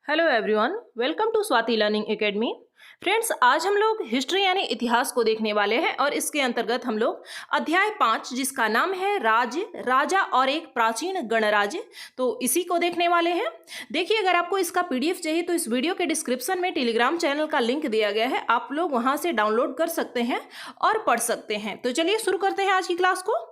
Hello everyone, welcome to Swati learning academy. Friends, आज हम लोग हिस्ट्री यानी इतिहास को देखने वाले हैं और इसके अंतर्गत हम लोग अध्याय 5 जिसका नाम है राज्य, राजा और एक प्राचीन गणराज्य, तो इसी को देखने वाले हैं। देखिए, अगर आपको इसका पीडीएफ चाहिए तो इस वीडियो के डिस्क्रिप्शन में टेलीग्राम चैनल का लिंक दिया गया है, आप लोग वहां से डाउनलोड कर सकते हैं और पढ़ सकते हैं। तो चलिए शुरू करते हैं आज की क्लास को।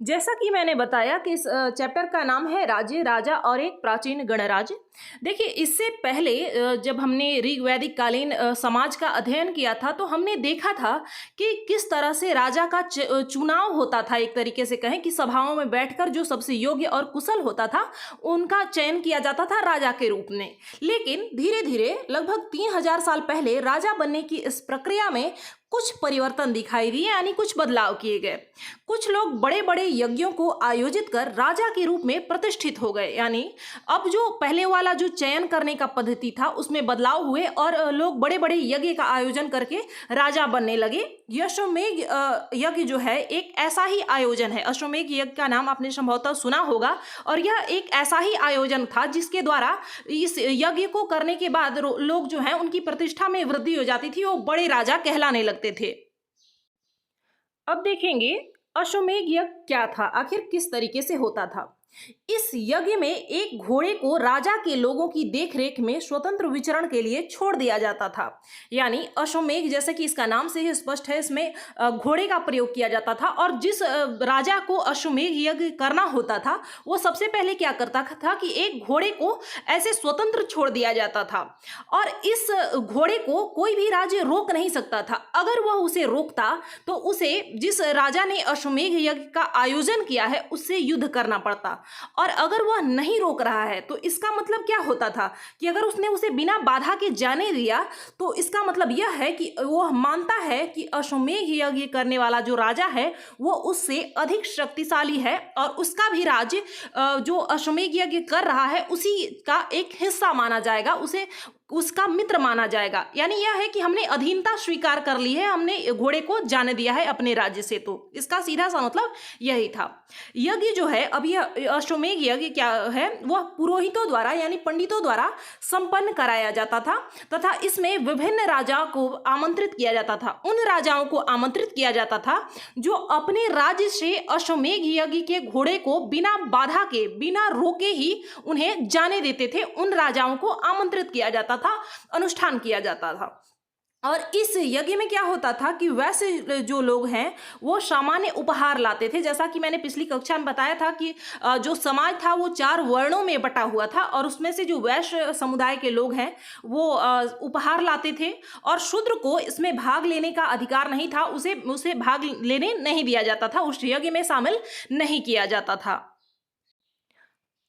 जैसा कि मैंने बताया कि इस चैप्टर का नाम है राज्य, राजा और एक प्राचीन गणराज्य। देखिए, इससे पहले जब हमने ऋग वैदिक कालीन समाज का अध्ययन किया था तो हमने देखा था कि किस तरह से राजा का चुनाव होता था। एक तरीके से कहें कि सभाओं में बैठकर जो सबसे योग्य और कुशल होता था उनका चयन किया जाता था राजा के रूप में। लेकिन धीरे धीरे लगभग 3000 साल पहले राजा बनने की इस प्रक्रिया में कुछ परिवर्तन दिखाई दिए, यानी कुछ बदलाव किए गए। कुछ लोग बड़े बड़े यज्ञों को आयोजित कर राजा के रूप में प्रतिष्ठित हो गए, यानी अब जो पहले वाला जो चयन करने का पद्धति था उसमें बदलाव हुए और लोग बड़े बड़े यज्ञ का आयोजन करके राजा बनने लगे। अश्वमेध यज्ञ जो है एक ऐसा ही आयोजन है। अश्वमेध यज्ञ का नाम आपने संभवतः सुना होगा और यह एक ऐसा ही आयोजन था जिसके द्वारा इस यज्ञ को करने के बाद लोग जो है उनकी प्रतिष्ठा में वृद्धि हो जाती थी, वो बड़े राजा कहलाने लगते थे। अब देखेंगे अश्वमेध यज्ञ क्या था, आखिर किस तरीके से होता था। इस यज्ञ में एक घोड़े को राजा के लोगों की देखरेख में स्वतंत्र विचरण के लिए छोड़ दिया जाता था। यानी अश्वमेध, जैसे कि इसका नाम से ही स्पष्ट है, इसमें घोड़े का प्रयोग किया जाता था और जिस राजा को अश्वमेध यज्ञ करना होता था वो सबसे पहले क्या करता था कि एक घोड़े को ऐसे स्वतंत्र छोड़ दिया जाता था और इस घोड़े को कोई भी राजा रोक नहीं सकता था। अगर वह उसे रोकता तो उसे, जिस राजा ने अश्वमेध यज्ञ का आयोजन किया है, उससे युद्ध करना पड़ता। और अगर वह नहीं रोक रहा है तो इसका मतलब क्या होता था कि अगर उसने उसे बिना बाधा के जाने दिया तो इसका मतलब यह है कि वह मानता है कि अश्वमेध यज्ञ करने वाला जो राजा है वो उससे अधिक शक्तिशाली है और उसका भी राज्य जो अश्वमेध यज्ञ कर रहा है उसी का एक हिस्सा माना जाएगा, उसे उसका मित्र माना जाएगा। यानी यह है कि हमने अधीनता स्वीकार कर ली है, हमने घोड़े को जाने दिया है अपने राज्य से। तो इसका सीधा सा मतलब यही था। यज्ञ जो है, अब यह अश्वमेध यज्ञ क्या है, वह पुरोहितों द्वारा यानी पंडितों द्वारा संपन्न कराया जाता था तथा इसमें विभिन्न राजाओं को आमंत्रित किया जाता था। उन राजाओं को आमंत्रित किया जाता था जो अपने राज्य से अश्वमेध यज्ञ के घोड़े को बिना बाधा के, बिना रोके ही उन्हें जाने देते थे। उन राजाओं को आमंत्रित किया जाता था, अनुष्ठान किया जाता था। और इस यज्ञ में क्या होता था कि वैसे जो लोग हैं वो सामान्य उपहार लाते थे। जैसा कि मैंने पिछली कक्षा में बताया था कि जो समाज था वो 4 वर्णों में बटा हुआ था और उसमें से जो वैश्य समुदाय के लोग हैं वो उपहार लाते थे और शूद्र को इसमें भाग लेने का अधिकार नहीं था, उसे भाग लेने नहीं दिया जाता था, उस यज्ञ में शामिल नहीं किया जाता था।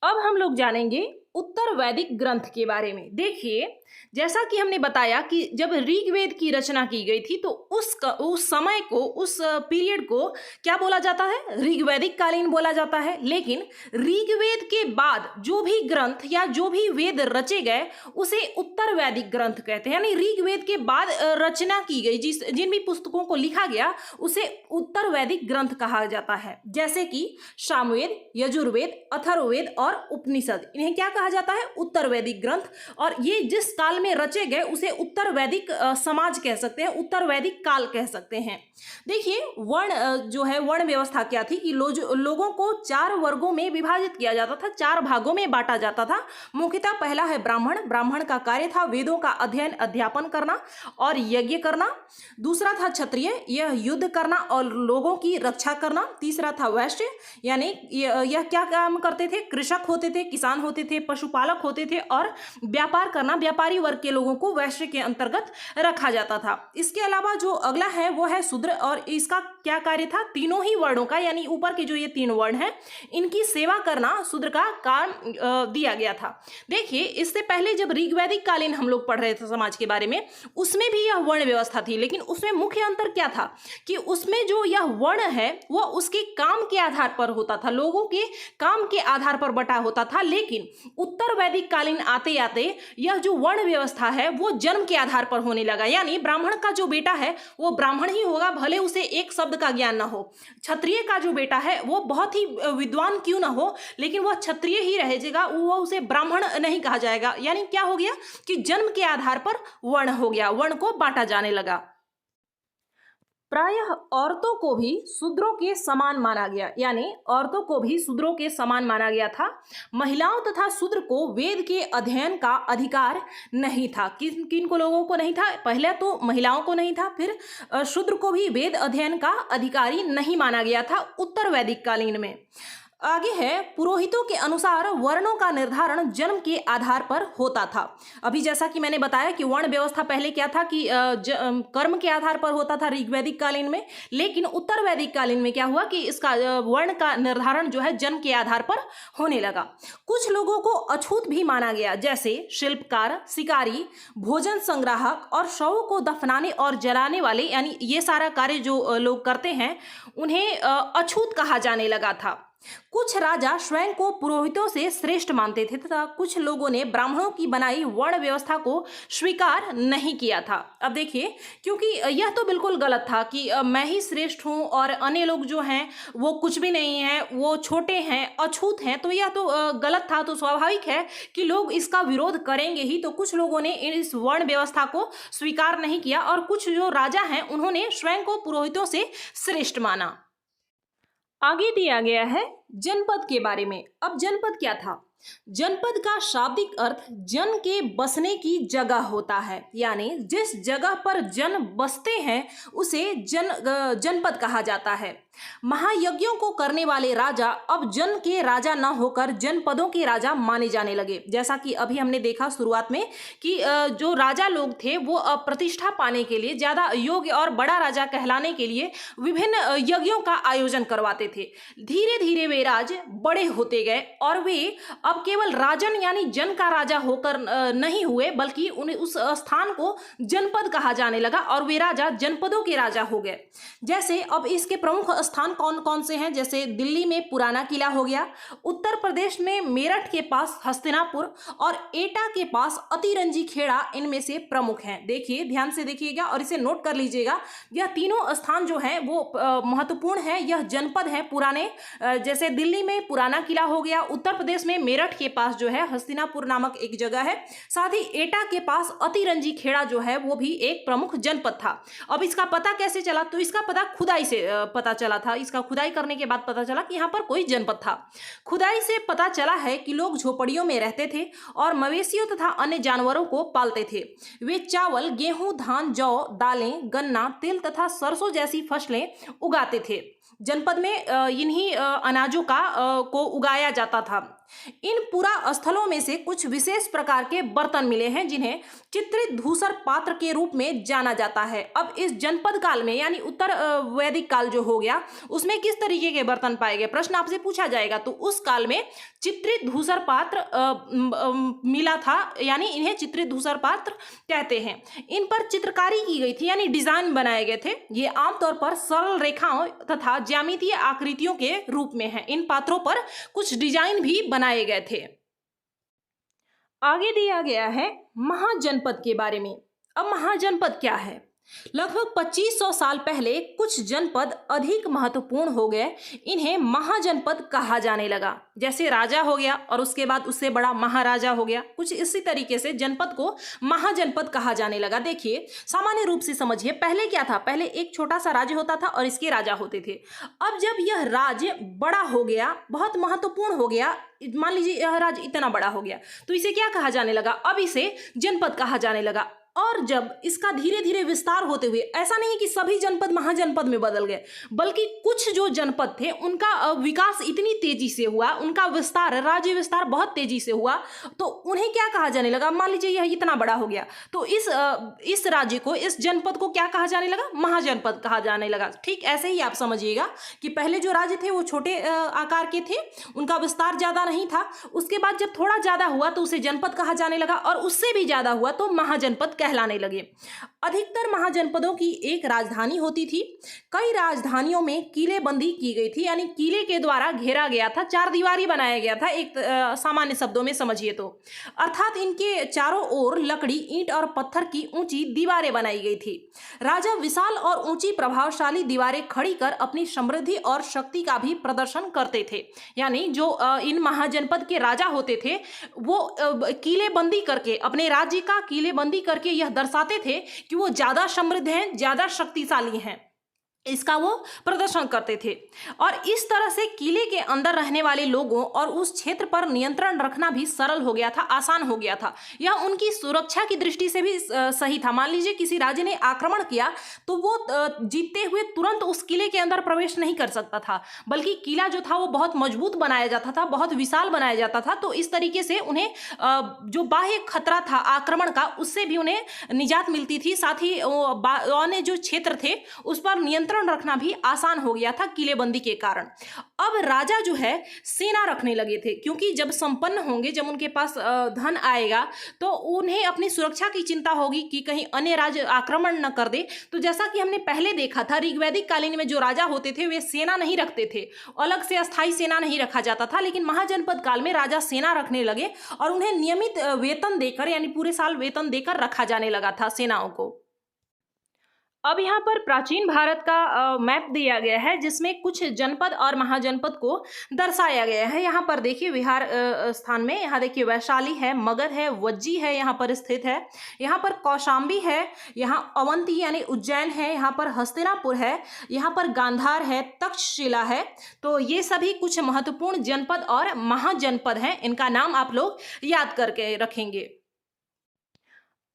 अब हम लोग जानेंगे उत्तर वैदिक ग्रंथ के बारे में। देखिए, जैसा कि हमने बताया कि जब ऋग्वेद की रचना की गई थी तो उस समय को, उस पीरियड को क्या बोला जाता है, ऋग्वैदिक कालीन बोला जाता है। लेकिन ऋग्वेद के बाद जो भी ग्रंथ या जो भी वेद रचे गए उसे उत्तर वैदिक ग्रंथ कहते हैं। यानी ऋग्वेद के बाद रचना की गई जिन भी पुस्तकों को लिखा गया उसे उत्तर वैदिक ग्रंथ कहा जाता है। जैसे कि सामवेद, यजुर्वेद, अथर्ववेद और उपनिषद, इन्हें क्या कहा जाता है, उत्तर वैदिक ग्रंथ। और ये जिस काल में रचे गए उसे उत्तर वैदिक समाज कह सकते हैं, उत्तर वैदिक काल कह सकते हैं। देखिए, वर्ण जो है, वर्ण व्यवस्था क्या थी कि लोगों को 4 वर्गों में विभाजित किया जाता था, 4 भागों में बांटा जाता था। मुख्यतः पहला है ब्राह्मण। ब्राह्मण का कार्य था वेदों का अध्ययन, अध्यापन करना और यज्ञ करना। दूसरा था क्षत्रिय, यह युद्ध करना और लोगों की रक्षा करना। तीसरा था वैश्य, यानी यह क्या काम करते थे, कृषक होते थे, किसान होते थे, पशुपालक होते थे और व्यापार करना, व्यापारी वर्ग के लोगों को वैश्य के अंतर्गत रखा जाता था। इसके अलावा जो अगला है वो है शूद्र और इसका क्या कार्य था, तीनों ही वर्णों का, यानी ऊपर के जो ये 3 वर्ण हैं इनकी सेवा करना शूद्र का काम दिया गया था। देखिए, इससे पहले जब ऋग्वैदिक कालीन हम लोग पढ़ रहे थे समाज के बारे में, उसमें भी यह वर्ण व्यवस्था थी, लेकिन उसमें मुख्य अंतर क्या था कि उसमें जो यह वर्ण है वह उसके काम के आधार पर होता था, लोगों के काम के आधार पर बटा होता था। लेकिन उत्तर वैदिक कालीन आते आते यह जो वर्ण व्यवस्था है वो जन्म के आधार पर होने लगा। यानी ब्राह्मण का जो बेटा है वो ब्राह्मण ही होगा, भले उसे एक शब्द का ज्ञान ना हो। क्षत्रिय का जो बेटा है वो बहुत ही विद्वान क्यों ना हो, लेकिन वह क्षत्रिय ही रहेगा, वो उसे ब्राह्मण नहीं कहा जाएगा। यानी क्या हो गया कि जन्म के आधार पर वर्ण हो गया, वर्ण को बांटा जाने लगा। प्रायः औरतों को भी शूद्रों के समान माना गया, यानी औरतों को भी शूद्रों के समान माना गया था। महिलाओं तथा शूद्र को वेद के अध्ययन का अधिकार नहीं था। किन किन को लोगों को नहीं था? पहले तो महिलाओं को नहीं था, फिर शूद्र को भी वेद अध्ययन का अधिकारी नहीं माना गया था उत्तर वैदिक कालीन में। आगे है, पुरोहितों के अनुसार वर्णों का निर्धारण जन्म के आधार पर होता था। अभी जैसा कि मैंने बताया कि वर्ण व्यवस्था पहले क्या था कि कर्म के आधार पर होता था ऋग्वैदिक कालीन में, लेकिन उत्तर वैदिक कालीन में क्या हुआ कि इसका वर्ण का निर्धारण जो है जन्म के आधार पर होने लगा। कुछ लोगों को अछूत भी माना गया, जैसे शिल्पकार, शिकारी, भोजन संग्राहक और शवों को दफनाने और जलाने वाले, यानी ये सारा कार्य जो लोग करते हैं उन्हें अछूत कहा जाने लगा था। कुछ राजा स्वयं को पुरोहितों से श्रेष्ठ मानते थे तथा कुछ लोगों ने ब्राह्मणों की बनाई वर्ण व्यवस्था को स्वीकार नहीं किया था। अब देखिए, क्योंकि यह तो बिल्कुल गलत था कि मैं ही श्रेष्ठ हूं और अन्य लोग जो हैं वो कुछ भी नहीं है, वो छोटे हैं, अछूत हैं, तो यह तो गलत था। तो स्वाभाविक है कि लोग इसका विरोध करेंगे ही। तो कुछ लोगों ने इस वर्ण व्यवस्था को स्वीकार नहीं किया और कुछ जो राजा हैं उन्होंने स्वयं को पुरोहितों से श्रेष्ठ माना। आगे दिया गया है जनपद के बारे में। अब जनपद क्या था? जनपद का शाब्दिक अर्थ जन के बसने की जगह होता है, यानी जिस जगह पर जन बसते हैं उसे जनपद कहा जाता है। महायज्ञों को करने वाले राजा अब जन के राजा न होकर जनपदों के राजा माने जाने लगे। जैसा कि अभी हमने देखा शुरुआत में कि जो राजा लोग थे वो प्रतिष्ठा पाने के लिए, ज्यादा योग्य और बड़ा राजा कहलाने के लिए विभिन्न यज्ञों का आयोजन करवाते थे। धीरे धीरे वे राज बड़े होते गए और वे अब केवल राजन यानी जन का राजा होकर नहीं हुए, बल्कि उन्हें उस स्थान को जनपद कहा जाने लगा और वे राजा जनपदों के राजा हो गए। जैसे अब इसके प्रमुख स्थान कौन कौन से हैं? जैसे दिल्ली में पुराना किला हो गया, उत्तर प्रदेश में मेरठ के पास हस्तिनापुर और एटा के पास अतिरंजी खेड़ा इनमें से प्रमुख हैं। देखिए, ध्यान से देखिएगा और इसे नोट कर लीजिएगा। यह तीनों स्थान जो हैं वो महत्वपूर्ण है, यह जनपद है पुराने। जैसे दिल्ली में पुराना किला हो गया, उत्तर प्रदेश में मेरठ के पास जो है हस्तिनापुर नामक एक जगह है, साथ ही एटा के पास अतिरंजी खेड़ा जो है वो भी एक प्रमुख जनपद था। अब इसका पता कैसे चला? तो इसका पता खुदाई से पता चला था। इसका खुदाई करने के बाद पता चला कि यहाँ पर कोई जनपद था। खुदाई से पता चला है कि लोग झोपड़ियों में रहते थे और मवेशियों तथा अन्य जानवरों को पालते थे। वे चावल, गेहूं, धान, जौ, दालें, गन्ना, तिल तथा सरसों जैसी फसलें उगाते थे। जनपद में इन्हीं अनाजों को उगाया जाता था। इन पुरा स्थलों में से कुछ विशेष प्रकार के बर्तन मिले हैं जिन्हें चित्रित धूसर पात्र के रूप में जाना जाता है। अब इस जनपद काल में यानी उत्तर वैदिक काल जो हो गया उसमें किस तरीके के बर्तन पाए गए, प्रश्न आपसे पूछा जाएगा। तो उस काल में चित्रित धूसर पात्र मिला था, यानी इन्हें चित्रित धूसर पात्र कहते हैं। इन पर चित्रकारी की गई थी, यानी डिजाइन बनाए गए थे। ये आमतौर पर सरल रेखाओं तथा ज्यामितीय आकृतियों के रूप में है। इन पात्रों पर कुछ डिजाइन भी बनाए गए थे। आगे दिया गया है महाजनपद के बारे में। अब महाजनपद क्या है? लगभग 2500 साल पहले कुछ जनपद अधिक महत्वपूर्ण हो गए, इन्हें महाजनपद कहा जाने लगा। जैसे राजा हो गया और उसके बाद उससे बड़ा महाराजा हो गया, कुछ इसी तरीके से जनपद को महाजनपद कहा जाने लगा। देखिए, सामान्य रूप से समझिए, पहले क्या था? पहले एक छोटा सा राज्य होता था और इसके राजा होते थे। अब जब यह राज्य बड़ा हो गया, बहुत महत्वपूर्ण हो गया, मान लीजिए यह राज्य इतना बड़ा हो गया, तो इसे क्या कहा जाने लगा? अब इसे जनपद कहा जाने लगा। और जब इसका धीरे धीरे विस्तार होते हुए, ऐसा नहीं कि सभी जनपद महाजनपद में बदल गए, बल्कि कुछ जो जनपद थे उनका विकास इतनी तेजी से हुआ, उनका विस्तार, राज्य विस्तार बहुत तेजी से हुआ, तो उन्हें क्या कहा जाने लगा? मान लीजिए यह इतना बड़ा हो गया, तो इस राज्य को, इस जनपद को क्या कहा जाने लगा? महाजनपद कहा जाने लगा। ठीक ऐसे ही आप समझिएगा कि पहले जो राज्य थे वो छोटे आकार के थे, उनका विस्तार ज्यादा नहीं था। उसके बाद जब थोड़ा ज्यादा हुआ तो उसे जनपद कहा जाने लगा और उससे भी ज्यादा हुआ तो महाजनपद कहलाने लगे। अधिकतर महाजनपदों की एक राजधानी होती थी। कई राजधानियों में किलेबंदी की गई थी, यानी किले के द्वारा घेरा गया था, चार दीवारी बनाया गया था, एक सामान्य शब्दों में समझिए तो। अर्थात इनके चारों ओर लकड़ी, ईंट और पत्थर की ऊंची दीवारें बनाई गई थी। राजा विशाल और ऊंची प्रभावशाली दीवारें खड़ी कर अपनी समृद्धि और शक्ति का भी प्रदर्शन करते थे। यानी जो इन महाजनपद के राजा होते थे वो किलेबंदी करके, अपने राज्य का किलेबंदी करके यह दर्शाते थे कि वो ज्यादा समृद्ध हैं, ज्यादा शक्तिशाली हैं, इसका वो प्रदर्शन करते थे। और इस तरह से किले के अंदर रहने वाले लोगों और उस क्षेत्र पर नियंत्रण रखना भी सरल हो गया था, आसान हो गया था। यह उनकी सुरक्षा की दृष्टि से भी सही था। मान लीजिए किसी राज्य ने आक्रमण किया तो वो जीतते हुए तुरंत उस किले के अंदर प्रवेश नहीं कर सकता था, बल्कि किला जो था वो बहुत मजबूत बनाया जाता था, बहुत विशाल बनाया जाता था। तो इस तरीके से उन्हें जो बाह्य खतरा था आक्रमण का, उससे भी उन्हें निजात मिलती थी। साथ ही अन्य जो क्षेत्र थे उस पर नियंत्रण रखना भी आसान हो गया था किलेबंदी के कारण। अब राजा जो है सेना रखने लगे थे, क्योंकि जब संपन्न होंगे, जब उनके पास धन आएगा तो उन्हें अपनी सुरक्षा की चिंता होगी कि कहीं अन्य राज्य आक्रमण न कर दे। तो जैसा कि हमने पहले देखा था, ऋग्वैदिक कालीन में जो राजा होते थे वे सेना नहीं रखते थे, अलग से अस्थायी सेना नहीं रखा जाता था। लेकिन महाजनपद काल में राजा सेना रखने लगे और उन्हें नियमित वेतन देकर, यानी पूरे साल वेतन देकर रखा जाने लगा था सेनाओं को। अब यहाँ पर प्राचीन भारत का मैप दिया गया है, जिसमें कुछ जनपद और महाजनपद को दर्शाया गया है। यहाँ पर देखिए बिहार स्थान में, यहाँ देखिए वैशाली है, मगध है, वज्जी है, यहाँ पर स्थित है। यहाँ पर कौशाम्बी है, यहाँ अवंती यानी उज्जैन है, यहाँ पर हस्तिनापुर है, यहाँ पर गांधार है, तक्षशिला है। तो ये सभी कुछ महत्वपूर्ण जनपद और महाजनपद हैं, इनका नाम आप लोग याद करके रखेंगे।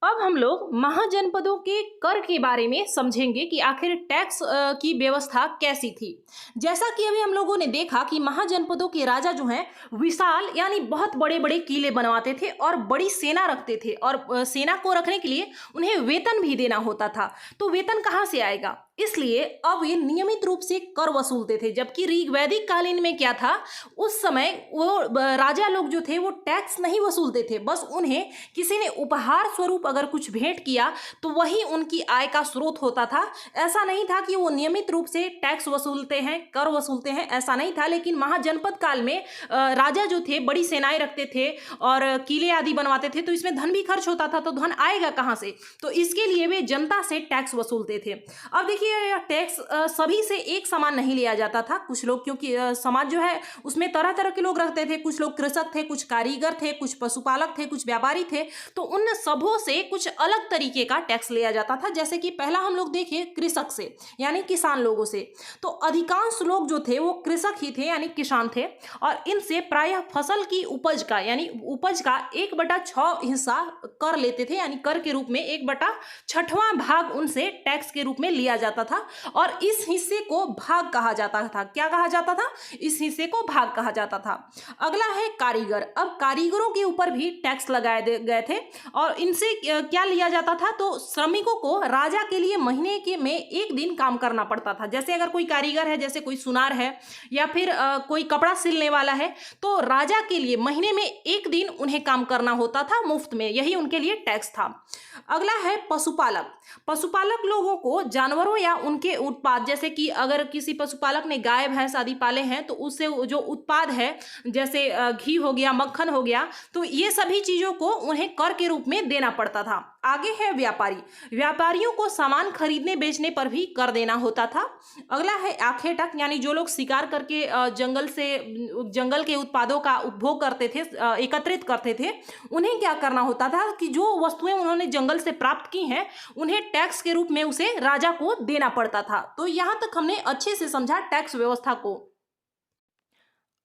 अब हम लोग महाजनपदों के कर के बारे में समझेंगे कि आखिर टैक्स की व्यवस्था कैसी थी। जैसा कि अभी हम लोगों ने देखा कि महाजनपदों के राजा जो हैं विशाल यानी बहुत बड़े बड़े किले बनवाते थे और बड़ी सेना रखते थे, और सेना को रखने के लिए उन्हें वेतन भी देना होता था। तो वेतन कहाँ से आएगा, इसलिए अब ये नियमित रूप से कर वसूलते थे। जबकि ऋग्वैदिक कालीन में क्या था, उस समय वो राजा लोग जो थे वो टैक्स नहीं वसूलते थे, बस उन्हें किसी ने उपहार स्वरूप अगर कुछ भेंट किया तो वही उनकी आय का स्रोत होता था। ऐसा नहीं था कि वो नियमित रूप से टैक्स वसूलते हैं, कर वसूलते हैं, ऐसा नहीं था। लेकिन महाजनपद काल में राजा जो थे बड़ी सेनाएं रखते थे और किले आदि बनवाते थे, तो इसमें धन भी खर्च होता था, तो धन आएगा कहाँ से, तो इसके लिए वे जनता से टैक्स वसूलते थे। अब देखिए टैक्स सभी से एक समान नहीं लिया जाता था। कुछ लोग, क्योंकि समाज जो है उसमें तरह तरह के लोग रहते थे, कुछ लोग कृषक थे, कुछ कारीगर थे, कुछ पशुपालक थे, कुछ व्यापारी थे, तो उन सबों से कुछ अलग तरीके का टैक्स लिया जाता था। जैसे कि पहला हम लोग देखें कृषक से, यानी किसान लोगों से, तो अधिकांश लोग जो थे वो कृषक ही थे, यानी किसान थे, और इनसे प्रायः फसल की उपज का, यानी उपज का 1/6 हिस्सा कर लेते थे, यानी कर के रूप में 1/6वां भाग उनसे टैक्स के रूप में लिया जाता था। और इस हिस्से को भाग कहा जाता था। क्या कहा जाता था, इस हिस्से को भाग कहा जाता था। अगला है कारीगर। अब कारीगरों के ऊपर भी टैक्स लगाए गए थे, और इनसे क्या लिया जाता था, तो श्रमिकों को राजा के लिए महीने के में एक दिन काम करना पड़ता था। जैसे अगर कोई कारीगर है, जैसे कोई सुनार है या फिर कोई कपड़ा सिलने वाला है, तो राजा के लिए महीने में एक दिन उन्हें काम करना होता था मुफ्त में, यही उनके लिए टैक्स था। अगला है पशुपालक। पशुपालक लोगों को जानवरों या उनके उत्पाद, जैसे कि अगर किसी पशुपालक ने गाय भैंस आदि पाले हैं तो उससे जो उत्पाद है, जैसे घी हो गया, मक्खन हो गया, तो ये सभी चीजों को उन्हें कर के रूप में देना पड़ता था। आगे है व्यापारी। व्यापारियों को सामान खरीदने बेचने पर भी कर देना होता था। अगला है आखेटक, यानी जो लोग शिकार करके जंगल के उत्पादों का उपभोग करते थे, एकत्रित करते थे, उन्हें क्या करना होता था कि जो वस्तुएं उन्होंने जंगल से प्राप्त की हैं उन्हें टैक्स के रूप में उसे राजा को देना पड़ता था। तो यहां तक हमने अच्छे से समझा टैक्स व्यवस्था को।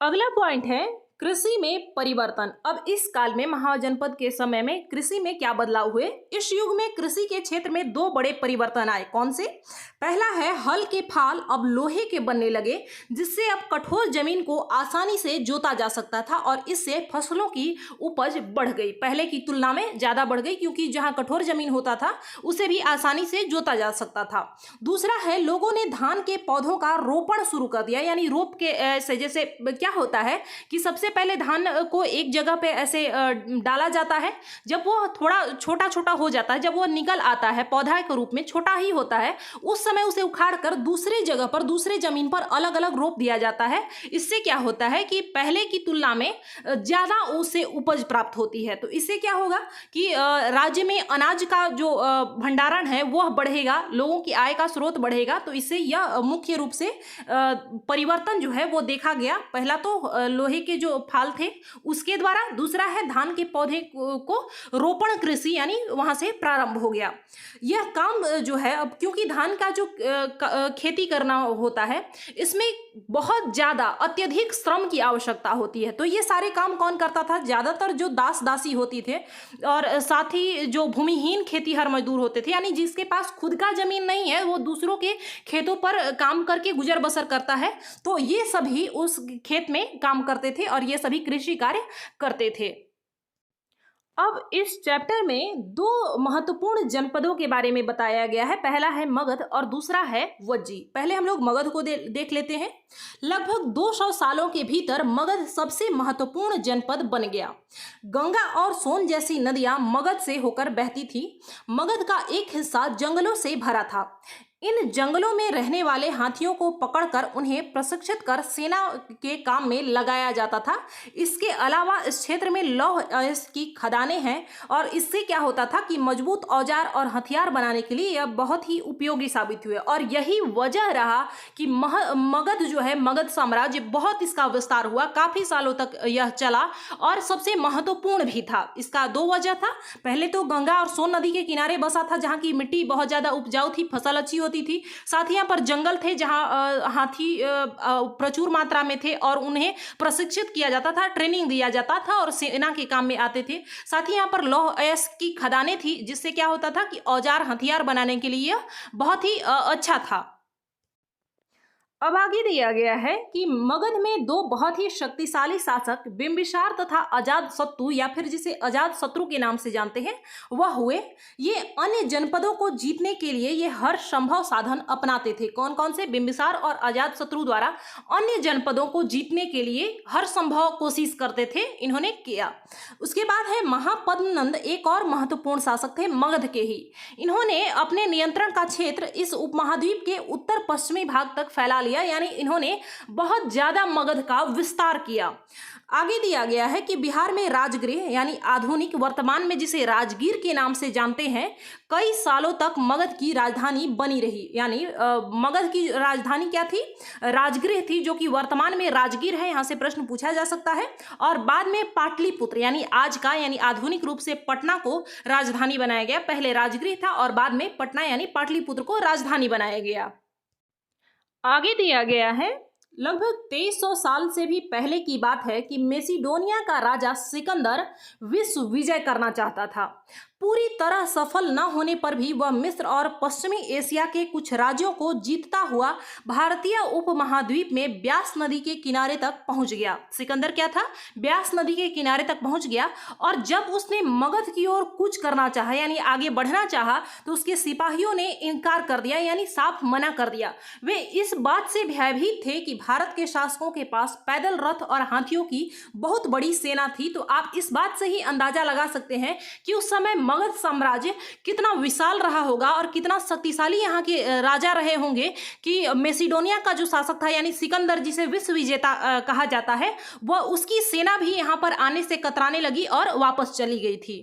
अगला पॉइंट है कृषि में परिवर्तन। अब इस काल में, महाजनपद के समय में कृषि में क्या बदलाव हुए। इस युग में कृषि के क्षेत्र में 2 बड़े परिवर्तन आए। कौन से? पहला है हल के फाल अब लोहे के बनने लगे, जिससे अब कठोर जमीन को आसानी से जोता जा सकता था, और इससे फसलों की उपज बढ़ गई, पहले की तुलना में ज्यादा बढ़ गई, क्योंकि जहां कठोर जमीन होता था उसे भी आसानी से जोता जा सकता था। दूसरा है लोगों ने धान के पौधों का रोपण शुरू कर दिया, यानी रोप के ऐसे, जैसे क्या होता है कि सबसे सबसे पहले धान को एक जगह पे ऐसे डाला जाता है। जब वो थोड़ा छोटा छोटा हो जाता है, जब वो निकल आता है पौधा के रूप में, छोटा ही होता है, उस समय उसे उखाड़ कर दूसरे जगह पर, दूसरे जमीन पर अलग अलग रोप दिया जाता है। इससे क्या होता है कि पहले की तुलना में ज्यादा उसे उपज प्राप्त होती है। तो इससे क्या होगा कि राज्य में अनाज का जो भंडारण है वह बढ़ेगा, लोगों की आय का स्रोत बढ़ेगा। तो इससे यह मुख्य रूप से परिवर्तन जो है वो देखा गया। पहला तो लोहे के जो फाल थे उसके द्वारा, दूसरा है धान के पौधे को रोपण कृषि यानी वहां से प्रारंभ हो गया। यह काम जो है, अब क्योंकि धान का जो खेती करना होता है इसमें बहुत ज्यादा अत्यधिक श्रम की आवश्यकता होती है। तो ये सारे काम कौन करता था? ज्यादातर जो दास दासी होती थे और साथ ही जो भूमिहीन खेतीहर मजदूर होते थे, यानी जिसके पास खुद का जमीन नहीं है, वो दूसरों के खेतों पर काम करके गुजर बसर करता है। तो ये सभी उस खेत में काम करते थे और ये सभी कृषि कार्य करते थे। अब इस चैप्टर में दो महत्वपूर्ण जनपदों के बारे में बताया गया है। पहला है मगध और दूसरा है वज्जी। पहले हम लोग मगध को देख लेते हैं। लगभग 200 सालों के भीतर मगध सबसे महत्वपूर्ण जनपद बन गया। गंगा और सोन जैसी नदियां मगध से होकर बहती थी। मगध का एक हिस्सा जंगलों से भरा था। इन जंगलों में रहने वाले हाथियों को पकड़कर उन्हें प्रशिक्षित कर सेना के काम में लगाया जाता था। इसके अलावा इस क्षेत्र में लौह अयस्क की खदानें हैं और इससे क्या होता था कि मजबूत औजार और हथियार बनाने के लिए यह बहुत ही उपयोगी साबित हुए। और यही वजह रहा कि मगध जो है, मगध साम्राज्य, बहुत इसका विस्तार हुआ, काफी सालों तक यह चला और सबसे महत्वपूर्ण भी था। इसका दो वजह था। पहले तो गंगा और सोन नदी के किनारे बसा था, जहाँ की मिट्टी बहुत ज्यादा उपजाऊ थी, फसल अच्छी होती थी। साथ ही यहाँ पर जंगल थे जहाँ हाथी प्रचुर मात्रा में थे और उन्हें प्रशिक्षित किया जाता था, ट्रेनिंग दिया जाता था और सेना के काम में आते थे। साथ ही यहाँ पर लौह अयस्क की खदानें थी, जिससे क्या होता था कि औजार हथियार बनाने के लिए बहुत ही अच्छा था। अब आगे दिया गया है कि मगध में दो बहुत ही शक्तिशाली शासक बिंबिसार तथा अजातशत्रु, या फिर जिसे अजातशत्रु के नाम से जानते हैं, वह हुए। ये अन्य जनपदों को जीतने के लिए ये हर संभव साधन अपनाते थे। कौन कौन से? बिंबिसार और अजातशत्रु द्वारा अन्य जनपदों को जीतने के लिए हर संभव कोशिश करते थे, इन्होंने किया। उसके बाद है महापद्मनंद, एक और महत्वपूर्ण शासक थे मगध के ही। इन्होंने अपने नियंत्रण का क्षेत्र इस उपमहाद्वीप के उत्तर पश्चिमी भाग तक फैला लिया, यानी इन्होंने बहुत ज्यादा मगध का विस्तार किया। आगे दिया गया है कि बिहार में राजगृह यानी आधुनिक वर्तमान में जिसे राजगीर के नाम से जानते हैं, कई सालों तक मगध की राजधानी बनी रही। यानी मगध की राजधानी क्या थी? राजगृह थी, जो कि वर्तमान में राजगीर है। यहाँ से प्रश्न पूछा जा सकता है। और बाद में पाटलिपुत्र यानी आज का, यानी आधुनिक रूप से पटना को राजधानी बनाया गया। पहले राजगृह था और बाद में पटना यानी पाटलिपुत्र को राजधानी बनाया गया। आगे दिया गया है, लगभग 2300 साल से भी पहले की बात है कि मेसिडोनिया का राजा सिकंदर विश्व विजय करना चाहता था। पूरी तरह सफल न होने पर भी वह मिस्र और पश्चिमी एशिया के कुछ राज्यों को जीतता हुआ भारतीय उपमहाद्वीप में ब्यास नदी के किनारे तक पहुंच गया। सिकंदर क्या था? ब्यास नदी के किनारे तक पहुंच गया। और जब उसने मगध की ओर कूच करना चाहा, यानी आगे बढ़ना चाहा, तो उसके सिपाहियों ने इनकार कर दिया, यानी साफ मना कर दिया। वे इस बात से भयभीत थे कि भारत के शासकों के पास पैदल रथ और हाथियों की बहुत बड़ी सेना थी। तो आप इस बात से ही अंदाजा लगा सकते हैं कि उस समय मगध साम्राज्य कितना विशाल रहा होगा और कितना शक्तिशाली यहाँ के राजा रहे होंगे कि मेसिडोनिया का जो शासक था, यानी सिकंदर, जिसे विश्व विजेता कहा जाता है, वह उसकी सेना भी यहाँ पर आने से कतराने लगी और वापस चली गई थी।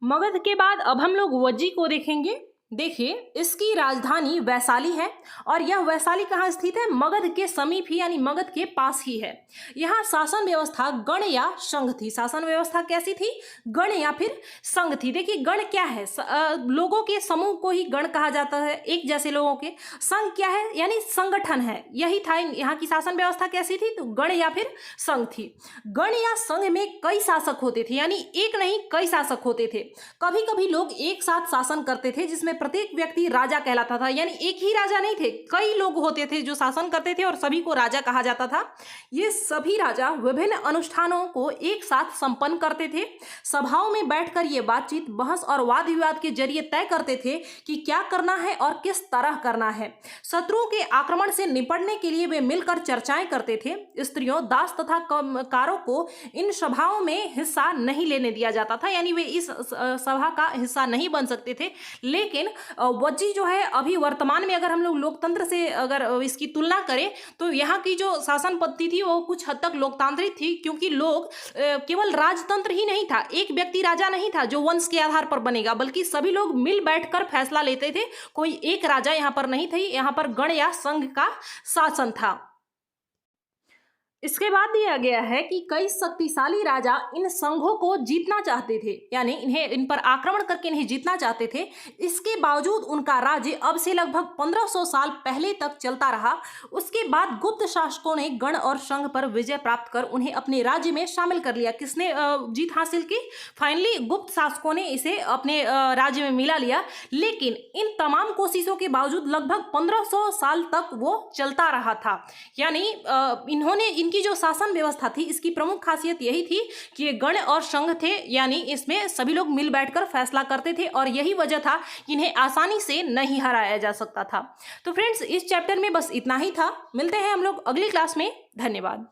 मगध के बाद अब हम लोग वज्जी को देखेंगे। देखिए, इसकी राजधानी वैशाली है और यह वैशाली कहाँ स्थित है? मगध के समीप ही, यानी मगध के पास ही है। यहाँ शासन व्यवस्था गण या संघ थी। शासन व्यवस्था कैसी थी? गण या फिर संघ थी। देखिए, गण क्या है? लोगों के समूह को ही गण कहा जाता है, एक जैसे लोगों के। संघ क्या है? यानी संगठन है। यही था यहाँ की शासन व्यवस्था कैसी थी? तो गण या फिर संघ थी। गण या संघ में कई शासक होते थे, यानी एक नहीं कई शासक होते थे। कभी कभी लोग एक साथ शासन करते थे, जिसमें प्रत्येक व्यक्ति राजा कहलाता था, यानी एक ही राजा नहीं थे, कई लोग होते थे जो शासन करते थे और सभी को राजा कहा जाता था। ये सभी राजा विभिन्न अनुष्ठानों को एक साथ संपन्न करते थे। सभाओं में बैठकर ये बातचीत, बहस और वाद विवाद के जरिए तय करते थे कि क्या करना है और किस तरह करना है। शत्रुओं के आक्रमण से निपटने के लिए वे मिलकर चर्चाएं करते थे। स्त्रियों, दास तथा कामकारों को इन सभाओं में हिस्सा नहीं लेने दिया जाता था, यानी वे इस सभा का हिस्सा नहीं बन सकते थे। लेकिन वज्जी जो है, अभी वर्तमान में अगर हम लोग लोकतंत्र से अगर इसकी तुलना करें तो यहाँ की जो शासन पद्धति थी वो कुछ हद तक लोकतांत्रिक थी, क्योंकि लोग केवल राजतंत्र ही नहीं था, एक व्यक्ति राजा नहीं था जो वंश के आधार पर बनेगा, बल्कि सभी लोग मिल बैठकर फैसला लेते थे। कोई एक राजा यहाँ पर नहीं थी, यहाँ पर गण या संघ का शासन था। इसके बाद दिया गया है कि कई शक्तिशाली राजा इन संघों को जीतना चाहते थे, यानी इन पर आक्रमण करके इन्हें जीतना चाहते थे। इसके बावजूद उनका राज्य अब से लगभग 1500 साल पहले तक चलता रहा। उसके बाद गुप्त शासकों ने गण और संघ पर विजय प्राप्त कर उन्हें अपने राज्य में शामिल कर लिया। किसने जीत हासिल की? फाइनली गुप्त शासकों ने इसे अपने राज्य में मिला लिया। लेकिन इन तमाम कोशिशों के बावजूद लगभग 1500 साल तक वो चलता रहा था। यानी इन्होंने इनकी जो शासन व्यवस्था थी, इसकी प्रमुख खासियत यही थी कि ये गण और संघ थे, यानी इसमें सभी लोग मिल बैठकर फैसला करते थे और यही वजह था कि इन्हें आसानी से नहीं हराया जा सकता था। तो फ्रेंड्स, इस चैप्टर में बस इतना ही था। मिलते हैं हम लोग अगली क्लास में। धन्यवाद।